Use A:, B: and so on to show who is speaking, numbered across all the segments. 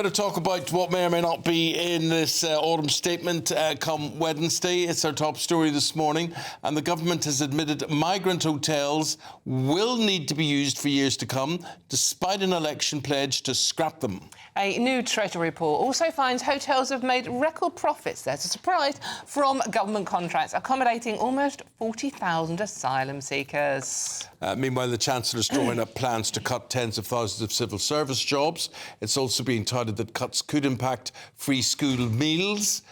A: Going to talk about what may or may not be in this autumn statement come Wednesday. It's our top story this morning, and the government has admitted migrant hotels will need to be used for years to come, despite an election pledge to scrap them.
B: A new Treasury report also finds hotels have made record profits, there's a surprise, from government contracts, accommodating almost 40,000 asylum seekers.
A: Meanwhile, the Chancellor's drawing up plans to cut tens of thousands of civil service jobs. It's also being touted that cuts could impact free school meals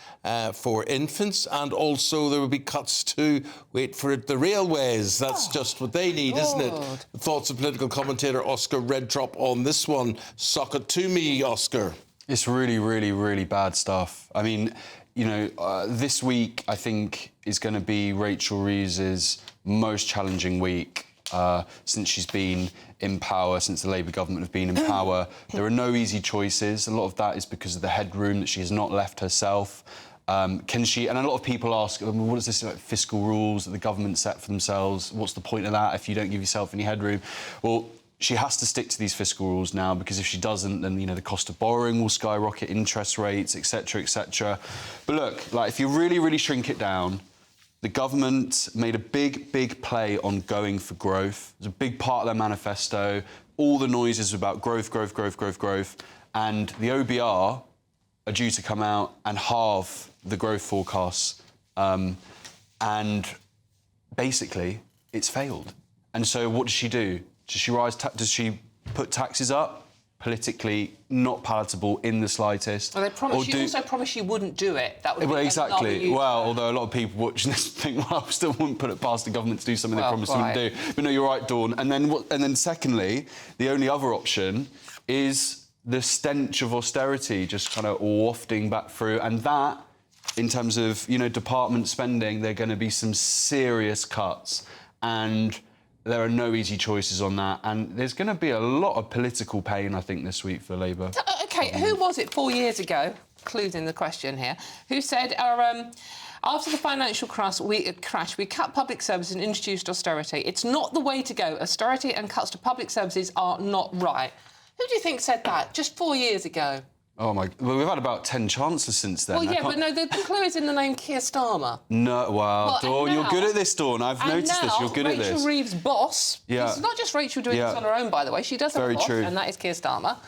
A: for infants, and also there will be cuts to, wait for it, the railways. That's just what they need, isn't it? The thoughts of political commentator Oscar Redrop on this one. Sock it to me, Oscar.
C: It's really, really, really bad stuff. I mean, you know, this week, I think, is going to be Rachel Reeves's most challenging week since she's been in power, since the Labour government have been in power. There are no easy choices. A lot of that is because of the headroom that she has not left herself. Can she... And a lot of people ask, what is this, like, fiscal rules that the government set for themselves? What's the point of that if you don't give yourself any headroom? Well, she has to stick to these fiscal rules now, because if she doesn't, then, you know, the cost of borrowing will skyrocket, interest rates, etc., etc. But look, like, if you really, really shrink it down, the government made a big, big play on going for growth. It was a big part of their manifesto. All the noises about growth, growth, growth, growth, growth. And the OBR are due to come out and halve the growth forecasts. And basically, it's failed. And so what does she do? Does she put taxes up? Politically not palatable in the slightest.
B: Well, she also promised she wouldn't do it. That would be
C: exactly. Well, although a lot of people watching this think, well, I still wouldn't put it past the government to do something they promised they wouldn't do. But no, you're right, Dawn. And then secondly, the only other option is the stench of austerity just kind of wafting back through, and that, in terms of, you know, department spending, there are going to be some serious cuts, and there are no easy choices on that, and there's going to be a lot of political pain, I think, this week for Labour.
B: OK, who was it 4 years ago, clues in the question here, who said, after the financial crash, we cut public services and introduced austerity. It's not the way to go. Austerity and cuts to public services are not right. Who do you think said that just 4 years ago?
C: Oh, my... Well, we've had about 10 chances since then.
B: Well, yeah, but no, the clue is in the name Keir Starmer.
C: No, well, Dawn, you're good at this, Dawn. I've noticed this. You're good at this.
B: Rachel Reeves' boss, it's not just Rachel doing this on her own, by the way, she does have a boss, and that is Keir Starmer,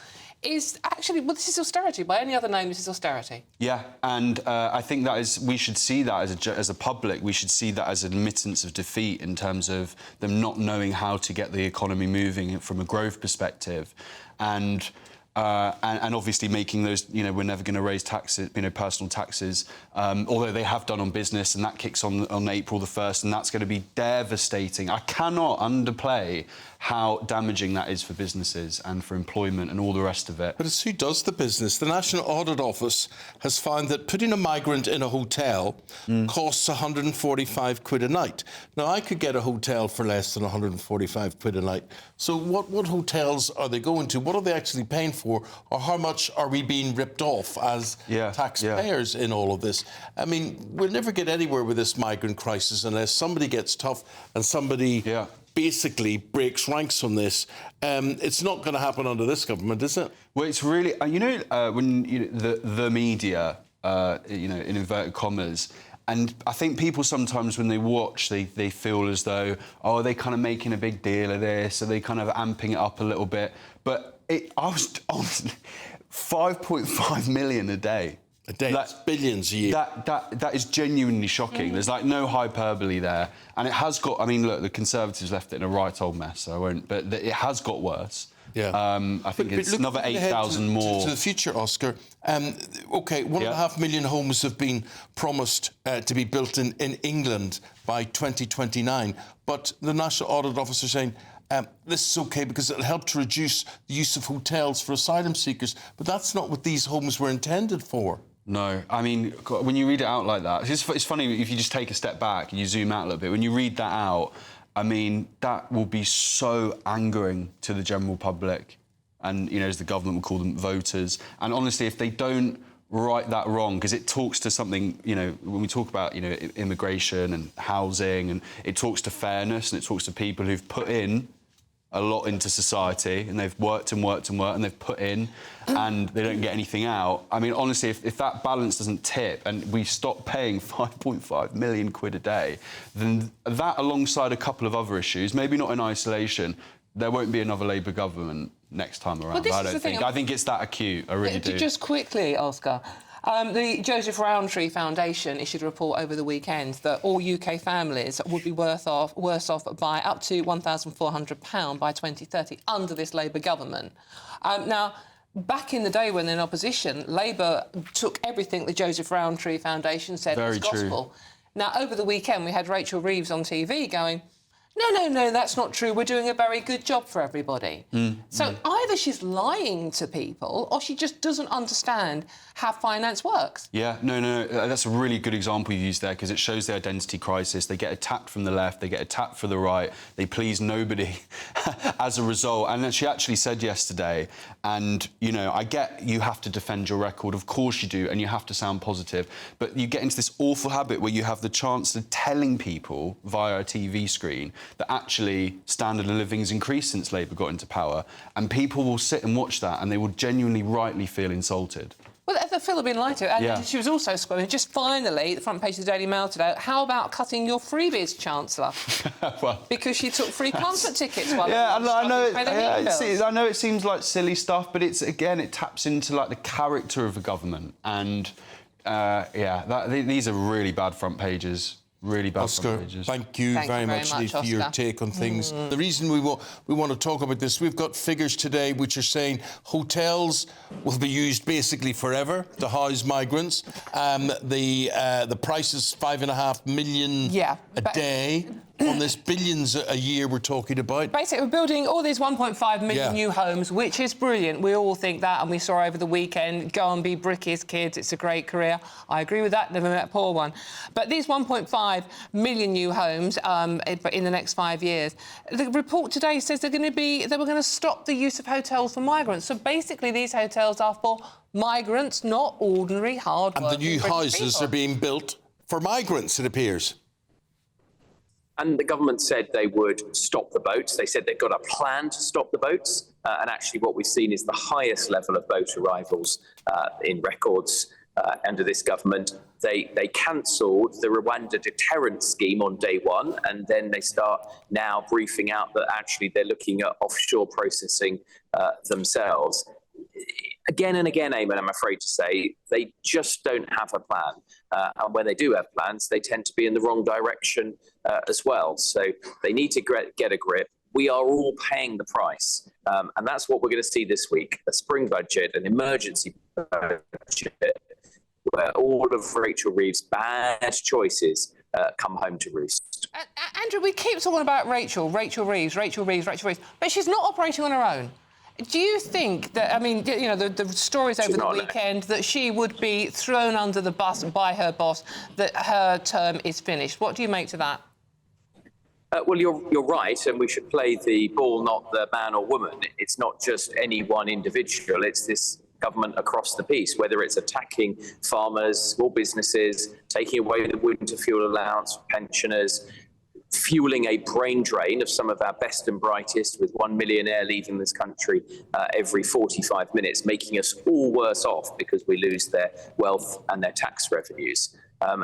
B: is actually, well, this is austerity. By any other name, this is austerity. Yeah,
C: and I think that is... We should see that as a public. We should see that as an admittance of defeat in terms of them not knowing how to get the economy moving from a growth perspective. And obviously making those, you know, we're never going to raise taxes, you know, personal taxes, although they have done on business, and that kicks on April the 1st, and that's going to be devastating. I cannot underplay how damaging that is for businesses and for employment and all the rest of it.
A: But it's who does the business. The National Audit Office has found that putting a migrant in a hotel costs 145 quid a night. Now, I could get a hotel for less than 145 quid a night. So what hotels are they going to? What are they actually paying for? Or how much are we being ripped off as taxpayers in all of this? I mean, we'll never get anywhere with this migrant crisis unless somebody gets tough and somebody... basically breaks ranks on this. It's not going to happen under this government, is it?
C: Well, it's really... you know, when the media, you know, in inverted commas, and I think people sometimes, when they watch, they feel as though, oh, are they kind of making a big deal of this? Are they kind of amping it up a little bit? But I was honestly... 5.5 million a day.
A: A day, that's billions a year.
C: That is genuinely shocking. There's, like, no hyperbole there. And it has got... I mean, look, the Conservatives left it in a right old mess, so I won't... But it has got worse.
A: Yeah.
C: I think it's another 8,000 more...
A: To the future, Oscar. OK, 1.5 million homes have been promised to be built in England by 2029. But the National Audit Office are saying... this is OK because it'll help to reduce the use of hotels for asylum seekers. But that's not what these homes were intended for.
C: No, I mean, when you read it out like that... It's funny if you just take a step back and you zoom out a little bit. When you read that out, I mean, that will be so angering to the general public and, you know, as the government would call them, voters. And honestly, if they don't right that wrong, because it talks to something, you know, when we talk about, you know, immigration and housing, and it talks to fairness and it talks to people who've put in a lot into society, and they've worked and worked and worked, and they've put in, and they don't get anything out. I mean, honestly, if that balance doesn't tip and we stop paying 5.5 million quid a day, then that, alongside a couple of other issues, maybe not in isolation, there won't be another Labour government next time around.
B: Well,
C: I don't think. I think it's that acute. I really do.
B: Just quickly, Oscar. The Joseph Rowntree Foundation issued a report over the weekend that all UK families would be worse off by up to £1,400 by 2030 under this Labour government. Now, back in the day when in opposition, Labour took everything the Joseph Rowntree Foundation said as gospel. Now, over the weekend, we had Rachel Reeves on TV going, no, that's not true. We're doing a very good job for everybody. So either she's lying to people or she just doesn't understand how finance works.
C: Yeah, no, that's a really good example you used there, because it shows the identity crisis. They get attacked from the left, they get attacked from the right, they please nobody as a result. And then she actually said yesterday, and, you know, I get you have to defend your record, of course you do, and you have to sound positive, but you get into this awful habit where you have the chance of telling people via a TV screen that actually standard of living's increased since Labour got into power, and people will sit and watch that and they will genuinely, rightly feel insulted.
B: Well, the Phil have been lied to, and she was also squirming. Just finally, the front page of the Daily Mail today, how about cutting your freebies, Chancellor? Well, because she took free concert tickets while
C: I know it seems like silly stuff, but it's, again, it taps into, like, the character of a government, and these are really bad front pages. Really bad front pages.
A: Thank you very much for your take on things. The reason we want to talk about this, we've got figures today which are saying hotels will be used basically forever to house migrants. The price is $5.5 million a day. On this, billions a year we're talking about.
B: Basically, we're building all these 1.5 million new homes, which is brilliant. We all think that, and we saw over the weekend, go and be brickies, kids, it's a great career. I agree with that, never met a poor one. But these 1.5 million new homes in the next 5 years, the report today says they were going to stop the use of hotels for migrants. So basically, these hotels are for migrants, not ordinary, hard-working
A: And the new houses
B: people.
A: are being built for migrants, it appears.
D: And the government said they would stop the boats. They said they've got a plan to stop the boats. And actually what we've seen is the highest level of boat arrivals in records under this government. They cancelled the Rwanda deterrent scheme on day one, and then they start now briefing out that actually they're looking at offshore processing themselves. Again and again, Eamonn, I'm afraid to say, they just don't have a plan. And when they do have plans, they tend to be in the wrong direction as well. So they need to get a grip. We are all paying the price. And that's what we're going to see this week, a spring budget, an emergency budget, where all of Rachel Reeves' bad choices come home to roost.
B: Andrew, we keep talking about Rachel Reeves, but she's not operating on her own. Do you think that, I mean, you know, the stories over the weekend that she would be thrown under the bus by her boss, that her term is finished? What do you make to that?
D: Well, you're right, and we should play the ball, not the man or woman. It's not just any one individual, it's this government across the piece, whether it's attacking farmers, small businesses, taking away the winter fuel allowance for pensioners, fueling a brain drain of some of our best and brightest, with 1 millionaire leaving this country every 45 minutes, making us all worse off because we lose their wealth and their tax revenues.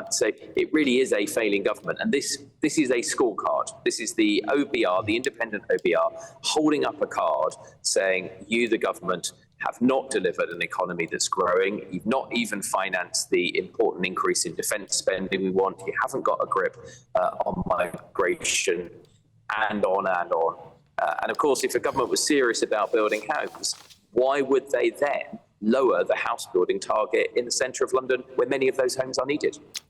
D: So it really is a failing government. And this is a scorecard. This is the OBR, the independent OBR, holding up a card saying, you, the government, have not delivered an economy that's growing. You've not even financed the important increase in defence spending we want. You haven't got a grip on migration, and on and on. And of course, if a government was serious about building homes, why would they then lower the house building target in the centre of London where many of those homes are needed?